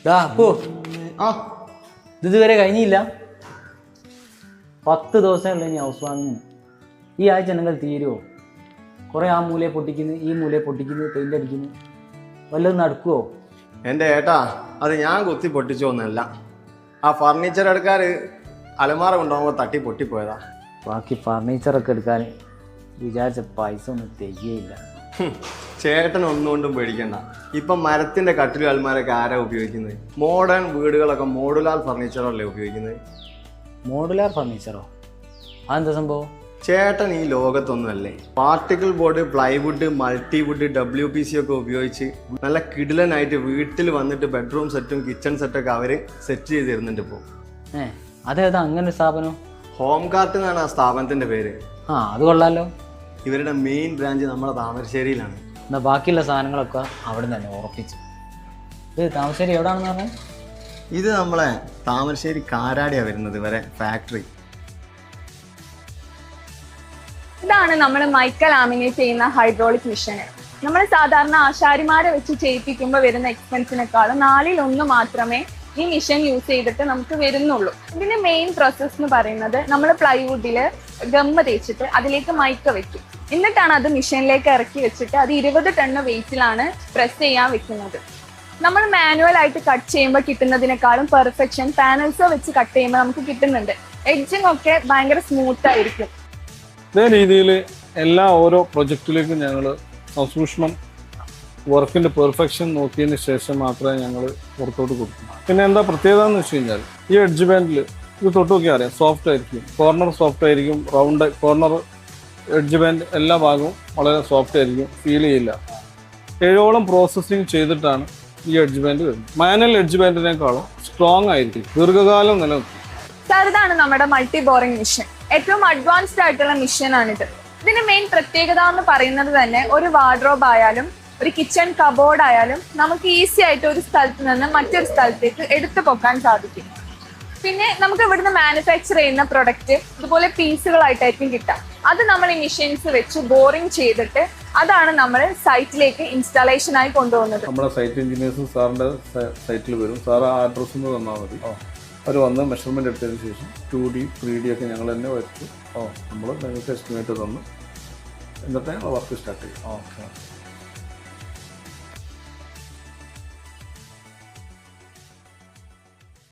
അപ്പോ ഇതുവരെ കഴിഞ്ഞില്ല. 10 ദിവസമല്ലേ ഇനി ഹൗസ് വാങ്ങിങ്. ഈ ആഴ്ച നിങ്ങൾ തീരുമോ? കുറേ ആ മൂലയെ പൊട്ടിക്കുന്നു, ഈ മൂലയെ പൊട്ടിക്കുന്നു, പെയിൻ്റ് അടിക്കുന്നു. വല്ലതും നടക്കുമോ? എൻ്റെ ഏട്ടാ, അത് ഞാൻ കുത്തി പൊട്ടിച്ചോന്നല്ല. ആ ഫർണിച്ചർ എടുക്കാർ അലമാര കൊണ്ടുപോകുമ്പോൾ തട്ടി പൊട്ടിപ്പോയതാ. ബാക്കി ഫർണിച്ചറൊക്കെ എടുക്കാൻ വിചാരിച്ച പൈസ ഒന്നും തികയില്ല. ചേട്ടൻ ഒന്നുകൊണ്ടും പേടിക്കണ്ട. ഇപ്പം മരത്തിൻ്റെ കട്ടിലും അലമാരൊക്കെ ആരാ ഉപയോഗിക്കുന്നത്? മോഡേൺ വീടുകളൊക്കെ മോഡുലാർ ഫർണിച്ചറല്ലേ ഉപയോഗിക്കുന്നത്. മോഡുലാർ ഫർണിച്ചറോ? അതെന്താ സംഭവം? ചേട്ടൻ ഈ ലോകത്തൊന്നുമല്ലേ. Particle board, plywood, multiwood, WPC ഒക്കെ ഉപയോഗിച്ച് നല്ല കിടിലനായിട്ട് വീട്ടിൽ വന്നിട്ട് ബെഡ്റൂം സെറ്റും കിച്ചൺ സെറ്റൊക്കെ അവർ സെറ്റ് ചെയ്ത് തരുന്നുണ്ട് ഇപ്പോൾ. അതേതാ അങ്ങനെ ഒരു സ്ഥാപനം? ഹോം കാർട്ട് എന്നാണ് ആ സ്ഥാപനത്തിൻ്റെ പേര്. അത് കൊള്ളാലോ. ഇവരുടെ മെയിൻ ബ്രാഞ്ച് നമ്മുടെ താമരശ്ശേരിയിലാണ്. എന്നാൽ ബാക്കിയുള്ള സാധനങ്ങളൊക്കെ അവിടെ നിന്ന് തന്നെ ഉറപ്പിച്ചു. ഇത് താമരശ്ശേരി എവിടെയാണെന്ന് പറഞ്ഞാൽ? ഇത് നമ്മളെ താമരശ്ശേരി കാരാടിയാണ് വരുന്നത് ഇവരെ ഫാക്ടറി. ഇതാണ് നമ്മൾ മൈക്ക ലാമിനേറ്റ് ചെയ്യുന്ന ഹൈഡ്രോളിക് മെഷീൻ. നമ്മൾ സാധാരണ ആശാരിമാരെ വെച്ച് ചെയ്യിപ്പിക്കുമ്പോൾ വരുന്ന എക്സ്പെൻസിനേക്കാളും 1/4 മാത്രമേ ഈ മെഷീൻ യൂസ് ചെയ്തിട്ട് നമുക്ക് വരുന്നുള്ളൂ. ഇതിന്റെ മെയിൻ പ്രോസസ് എന്ന് പറയുന്നത് നമ്മൾ പ്ലൈവുഡിൽ ഗമ്മ തേച്ചിട്ട് അതിലേക്ക് മൈക്ക വെക്കും. എന്നിട്ടാണ് അത് മെഷീനിലേക്ക് ഇറക്കി വെച്ചിട്ട് അത് 20 ടൺ വെയിറ്റിലാണ് പ്രസ് ചെയ്യാൻ വെക്കുന്നത്. നമ്മൾ മാനുവൽ ആയിട്ട് കട്ട് ചെയ്യുമ്പോൾ കിട്ടുന്നതിനേക്കാളും പെർഫെക്ഷൻ പാനൽസോ വെച്ച് കട്ട് ചെയ്യുമ്പോൾ നമുക്ക് കിട്ടുന്നുണ്ട്. എഡ്ജിങ് ഒക്കെ ഭയങ്കര സ്മൂത്ത് ആയിരിക്കും. ഇതേ രീതിയിൽ ഓരോ പ്രൊജക്റ്റിലേക്കും ഞങ്ങൾ സസൂക്ഷ്മം വർക്കിൻ്റെ പെർഫെക്ഷൻ നോക്കിയതിന് ശേഷം മാത്രമേ ഞങ്ങൾ പുറത്തോട്ട് കൊടുക്കൂ. പിന്നെ എന്താ പ്രത്യേകത എന്ന് വെച്ച് കഴിഞ്ഞാൽ ഈ എഡ്ജ് ബാൻഡിൽ ഇത് തൊട്ട് നോക്കിയാൽ അറിയാം, സോഫ്റ്റ് ആയിരിക്കും. കോർണർ സോഫ്റ്റ് ആയിരിക്കും, റൗണ്ട് കോർണർ എഡ്ജ് ബാൻഡ് എല്ലാ ഭാഗവും വളരെ സോഫ്റ്റ് ആയിരിക്കും, ഫീൽ ചെയ്യില്ല. 7ഓളം പ്രോസസ്സിങ് ചെയ്തിട്ടാണ് ഈ എഡ്ജ് ബാൻഡ് വരുന്നത്. മാനുവൽ എഡ്ജ് ബാൻഡിനേക്കാളും സ്ട്രോങ് ആയിരിക്കും, ദീർഘകാലം നിലനിൽക്കും. ഇതാണ് നമ്മുടെ മൾട്ടി ബോറിംഗ് മെഷീൻ. ഏറ്റവും അഡ്വാൻസ്ഡ് ആയിട്ടുള്ള മെഷീൻ ആണിത്. ഇതിന്റെ മെയിൻ പ്രത്യേകത എന്ന് പറയുന്നത് തന്നെ ഒരു വാർഡ്രോബ് ആയാലും ഒരു കിച്ചൺ കബോർഡ് ആയാലും നമുക്ക് ഈസി ആയിട്ട് ഒരു സ്ഥലത്ത് നിന്ന് മറ്റൊരു സ്ഥലത്തേക്ക് എടുത്തു പൊക്കാൻ സാധിക്കും. പിന്നെ നമുക്ക് ഇവിടുന്ന് മാനുഫാക്ചർ ചെയ്യുന്ന പ്രൊഡക്റ്റ് ഇതുപോലെ പീസുകളായിട്ടായിരിക്കും കിട്ടുക. അത് നമ്മൾ ഈ മെഷീൻസ് വെച്ച് ബോറിംഗ് ചെയ്തിട്ട് അതാണ് നമ്മൾ സൈറ്റിലേക്ക് ഇൻസ്റ്റാളേഷൻ ആയി കൊണ്ടുപോകുന്നത്. നമ്മുടെ സൈറ്റ് എഞ്ചിനീയേഴ്സും സാറിൻ്റെ സൈറ്റിൽ വരും. സാർ ആ അഡ്രസ്സ് ഒന്ന് തന്നാൽ മതി. അവർ വന്ന് മെഷർമെൻറ്റ് എടുത്തതിന് ശേഷം 2D 3D ഒക്കെ ഞങ്ങൾ തന്നെ വരച്ച് നമ്മൾ നിങ്ങൾക്ക് എസ്റ്റിമേറ്റ് തന്ന് എന്നിട്ട് വർക്ക് സ്റ്റാർട്ട് ചെയ്യും.